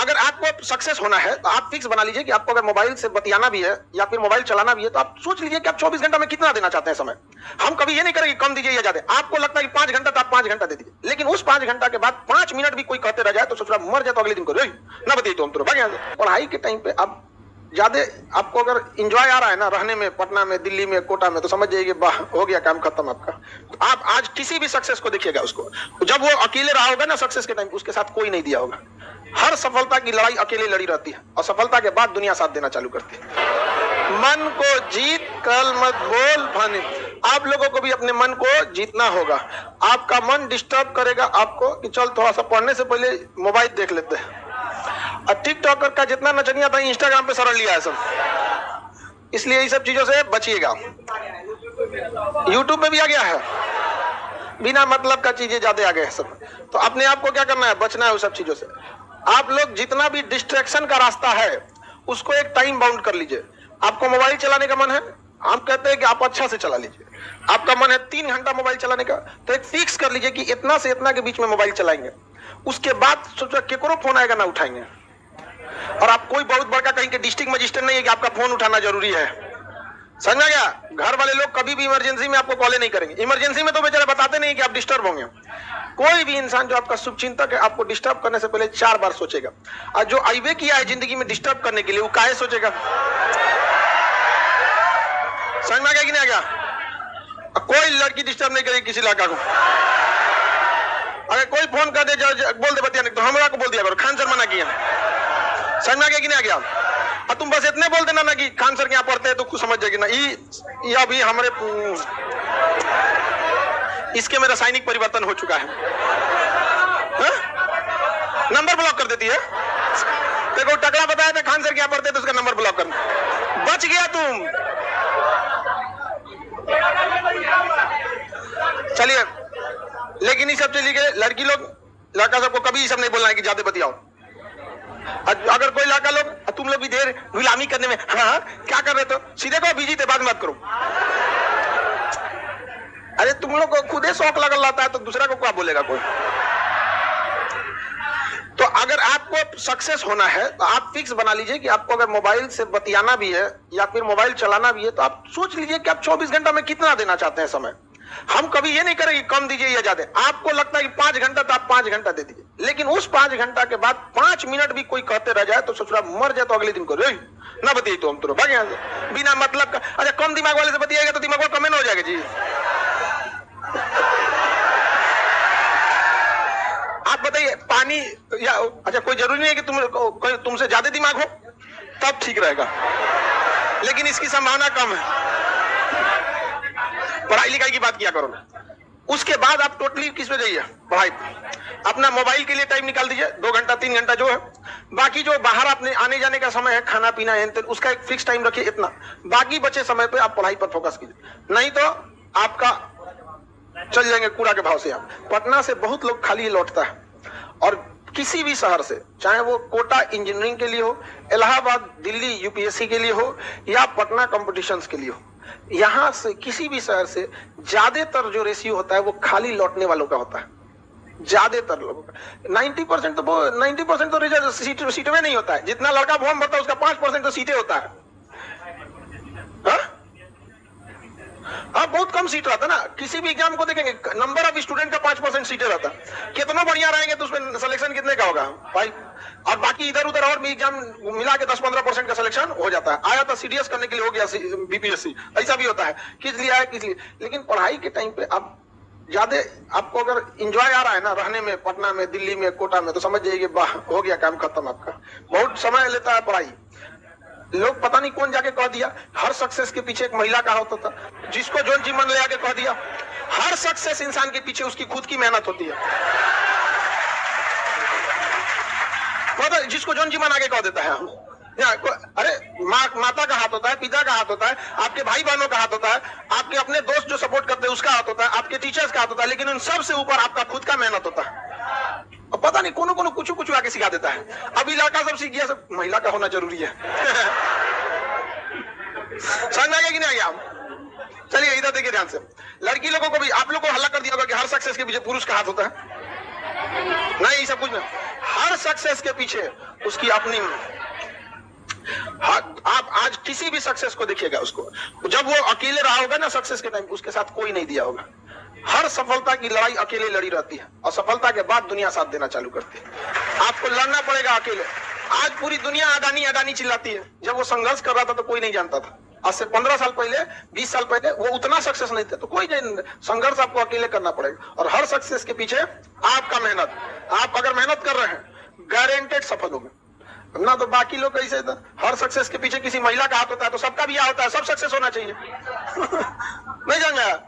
अगर आपको सक्सेस होना है तो आप फिक्स बना लीजिए कि आपको अगर मोबाइल से बतियाना भी है या फिर मोबाइल चलाना भी है तो आप सोच लीजिए कि आप 24 घंटा में कितना देना चाहते हैं समय। हम कभी ये नहीं करेंगे कम दीजिए या ज्यादा। आपको लगता है कि 5 घंटा तो आप 5 घंटा दे दीजिए, लेकिन उस 5 घंटा के बाद 5 मिनट भी कोई कहते रह जाए तो सोच रहा मर जाए तो अगले दिन करो ना बताइए तो हम तो भाग यहाँ से। पढ़ाई के टाइम पे आप ज्यादा आपको अगर इंजॉय आ रहा है ना रहने में, पटना में, दिल्ली में, कोटा में, तो समझ जाइए वाह हो गया काम खत्म आपका। तो आप आज किसी भी सक्सेस को देखिएगा, उसको जब वो अकेले रहा होगा ना सक्सेस के टाइम, उसके साथ कोई नहीं दिया होगा। हर सफलता की लड़ाई अकेले लड़ी रहती है और सफलता के बाद दुनिया साथ देना चालू करती है। मन को जीत कल मत बोल भानी। आप लोगों को भी अपने मन को जीतना होगा। आपका मन डिस्टर्ब करेगा आपको कि चल थोड़ा सा पढ़ने से पहले मोबाइल देख लेते हैं। और टिकटॉकर का जितना नचनिया था इंस्टाग्राम पे सरल लिया है सब, इसलिए ये सब चीजों से बचिएगा। यूट्यूब पे भी आ गया है, बिना मतलब का चीजें ज्यादा आ गए हैं सब। तो अपने आप को क्या करना है, बचना है उस सब चीजों से। आप लोग जितना भी डिस्ट्रैक्शन का रास्ता है उसको एक टाइम बाउंड कर लीजिए। आपको मोबाइल चलाने का मन है, हम कहते हैं कि आप अच्छा से चला लीजिए। आपका मन है 3 घंटा मोबाइल चलाने का, तो एक फिक्स कर लीजिए कि इतना से इतना के बीच में मोबाइल चलाएंगे। उसके बाद सोचो केकरो फोन आएगा ना उठाएंगे। और आप कोई बहुत बड़का कहीं के डिस्ट्रिक्ट मजिस्ट्रेट नहीं है कि आपका फोन उठाना जरूरी है। समझ में गया? घर वाले लोग कभी भी इमरजेंसी में आपको कॉल नहीं करेंगे। इमरजेंसी में तो बेचारे बताते नहीं कि आप डिस्टर्ब होंगे। कोई भी इंसान जो आपका शुभचिंतक है आपको डिस्टर्ब करने से पहले 4 बार सोचेगा। और जो आईवे किया है जिंदगी में डिस्टर्ब करने के लिए, वो काहे सोचेगा? समझ में आ गया कि नहीं आ गया? कोई लड़की डिस्टर्ब नहीं करेगी किसी लड़का को। अगर कोई फोन कर दे बोल दे बतिया नहीं तो हमरा को बोल दिया करो खान सर मना किया। समझ में आ गया कि नहीं आ गया? और तुम बस इतने बोल देना ना कि खान सर यहाँ पढ़ते हैं तो कुछ समझ जाएगी ना। ये अभी हमारे इसके में रासायनिक परिवर्तन हो चुका है। नंबर ब्लॉक कर देती है। देखो टकरा बताया था खान सर क्या पढ़ते तो उसका नंबर ब्लॉक करना। बच गया तुम। चलिए, लेकिन ये सब चलिए लड़की लोग लड़का सबको कभी ये सब नहीं बोलना है कि ज्यादा बतियाओ। अगर कोई लड़का लोग तुम लोग भी देर गुलामी करने में हाँ क्या कर रहे, तो सीधे को बिजी थे बात मत करो। अरे तुम लोग को खुदे शौक लगल रहता है तो दूसरा को क्या बोलेगा कोई। तो अगर आपको सक्सेस होना है तो आप फिक्स बना लीजिए कि आपको अगर मोबाइल से बतियाना भी है या फिर मोबाइल चलाना भी है तो आप सोच लीजिए कि आप 24 घंटा में कितना देना चाहते हैं समय। हम कभी ये नहीं करेंगे कम दीजिए या ज्यादा। आपको लगता है कि 5 घंटा तो आप 5 घंटा दे दीजिए, लेकिन उस 5 घंटा के बाद 5 मिनट भी कोई कहते रह जाए तो सोच रहा मर जाए तो अगले दिन करो ना बताइए तो हम तो भाग यहाँ से बिना मतलब का। अच्छा कम दिमाग वाले से बतियाएगा तो दिमाग वाला कमेंट हो जाएगा जी। आप बताइए पानी या अच्छा कोई जरूरी नहीं है कि तुमसे ज्यादा दिमाग हो तब ठीक रहेगा, लेकिन इसकी संभावना कम है। पढ़ाई लिखाई की बात किया करो ना, उसके बाद आप टोटली किस पे जाइए पढ़ाई। अपना मोबाइल के लिए टाइम निकाल दीजिए 2 घंटा 3 घंटा जो है। बाकी जो बाहर अपने आने जाने का समय है, खाना पीना है, उसका एक फिक्स टाइम रखिए इतना। बाकी बचे समय पे आप पढ़ाई पर फोकस कीजिए, नहीं तो आपका चल जाएंगे कूड़ा के भाव से। आप पटना से बहुत लोग खाली लौटता है और किसी भी शहर से, चाहे वो कोटा इंजीनियरिंग के लिए हो, इलाहाबाद दिल्ली यूपीएससी के लिए हो या पटना कॉम्पिटिशन्स के लिए हो, यहां से किसी भी शहर से ज्यादातर जो रेशियो होता है वो खाली लौटने वालों का होता है। ज्यादातर लोगों का 90% तो रिजल्ट सीट में नहीं होता है। जितना लड़का फॉर्म भरता है उसका 5% तो सीटें होता है। हाँ बहुत कम सीट रहता ना। किसी भी एग्जाम को देखेंगे नंबर ऑफ स्टूडेंट का 5% सीटें रहता। कितना बढ़िया रहेंगे तो उसमें सिलेक्शन कितने का होगा भाई। और बाकी इधर उधर और भी एग्जाम मिला के 10-15% का सिलेक्शन हो जाता है। आया था सीडीएस करने के लिए हो गया बीपीएससी, ऐसा भी होता है। किस लिए आया किस लिए। लेकिन पढ़ाई के टाइम पे आप ज्यादा आपको अगर इंजॉय आ रहा है ना रहने में, पटना में, दिल्ली में, कोटा में, तो समझ जाइए वाह हो गया काम खत्म आपका। बहुत समय लेता है पढ़ाई। लोग पता नहीं कौन जाके कह दिया हर सक्सेस के पीछे एक महिला का होता था, जिसको जोन जी मन ले आके कह दिया। हर सक्सेस इंसान के पीछे उसकी खुद की मेहनत होती है। जिसको जोन जी मन आगे कह देता है अरे माता का हाथ होता है, पिता का हाथ होता है, आपके भाई बहनों का हाथ होता है, आपके अपने दोस्त जो सपोर्ट करते हैं उसका हाथ होता है, आपके टीचर्स का हाथ होता है, लेकिन उन सबसे ऊपर आपका खुद का मेहनत होता है। और पता नहीं कोनो कुछ आके सिखा देता है। अभी लड़का सब सीख गया, सब महिला का होना जरूरी है। समझ में आ गया कि नहीं आ गया? चलिए इधर देखिए ध्यान से। लड़की लोगों को भी आप लोग को हल्ला कर दिया होगा कि हर सक्सेस के पीछे पुरुष का हाथ होता है। नहीं, ये सब कुछ नहीं। हर सक्सेस के पीछे उसकी अपनी, आप आज किसी भी सक्सेस को देखिएगा, उसको जब वो अकेले रहा होगा ना सक्सेस के टाइम, उसके साथ कोई नहीं दिया होगा। हर सफलता की लड़ाई अकेले लड़ी रहती है और सफलता के बाद दुनिया साथ देना चालू करती है। आपको लड़ना पड़ेगा अकेले। आज पूरी दुनिया अडानी अडानी चिल्लाती है, जब वो संघर्ष कर रहा था तो कोई नहीं जानता था। आज से 15 साल पहले, 20 साल पहले वो उतना सक्सेस नहीं थे, तो कोई नहीं। संघर्ष आपको अकेले करना पड़ेगा और हर सक्सेस के पीछे आपका मेहनत। आप अगर मेहनत कर रहे हैं गारंटेड सफल होंगे ना। तो बाकी लोग कैसे, हर सक्सेस के पीछे किसी महिला का हाथ होता है तो सबका भी यहाँ होता है, सब सक्सेस होना चाहिए। नहीं जान गया।